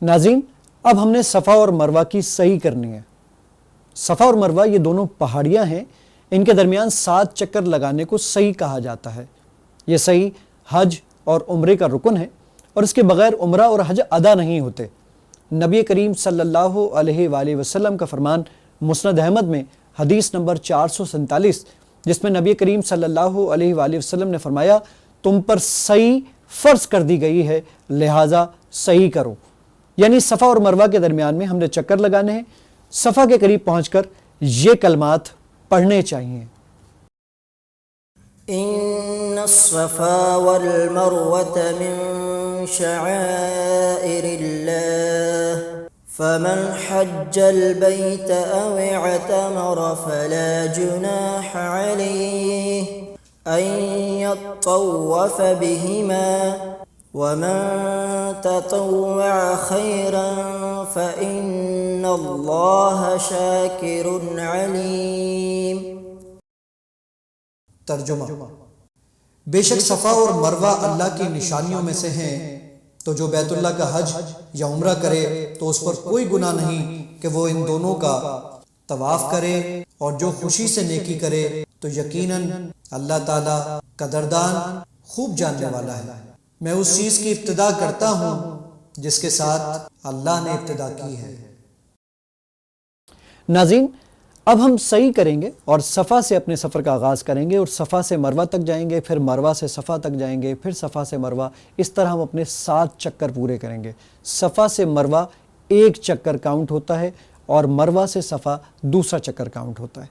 नाज़रीन, अब हमने सफ़ा और मरवा की सही करनी है। सफ़ा और मरवा ये दोनों पहाड़ियाँ हैं, इनके दरमियान 7 चक्कर लगाने को सही कहा जाता है। ये सही हज और उम्रे का रुकन है और इसके बगैर उम्रा और हज अदा नहीं होते। नबी करीम सल्लल्लाहु अलैहि वसल्लम का फरमान मुस्नद अहमद में हदीस नंबर 447, जिसमें नबी करीम सल्लल्लाहु अलैहि वसल्लम ने फरमाया, तुम पर सही फ़र्ज कर दी गई है, लिहाजा सही करो। यानी सफ़ा और मरवा के दरमियान में हमने चक्कर लगाने हैं। सफ़ा के करीब पहुंचकर ये कलमात पढ़ने चाहिए। इन्नस्सफ़ा वल मरवत मिन शआइरिल्लाह फमन हज्जल बैत अव अतमर फला जुनाह अलैहि अन यत्तव्वफ़ बिहिमा वमन ततव्वअ खैरन फ़इन्नल्लाह शाकिरुन अलीम। तर्जुमा। बेशक सफ़ा और मरवा अल्लाह की निशानियों में से हैं, तो जो बैतुल्लाह का हज या उम्रा करे तो उस पर कोई गुनाह नहीं कि वो इन दोनों का तवाफ करे, और जो खुशी से नेकी करे तो यकीनन अल्लाह ताला कदरदान खूब जानने वाला है। मैं उस चीज़ की इब्तिदा करता हूँ जिसके साथ अल्लाह ने इब्तिदा की है। नाज़रीन, अब हम सही करेंगे और सफ़ा से अपने सफ़र का आगाज़ करेंगे और सफ़ा से मरवा तक जाएंगे, फिर मरवा से सफ़ा तक जाएंगे, फिर सफ़ा से मरवा। इस तरह हम अपने 7 चक्कर पूरे करेंगे। सफ़ा से मरवा 1 चक्कर काउंट होता है और मरवा से सफ़ा दूसरा चक्कर काउंट होता है।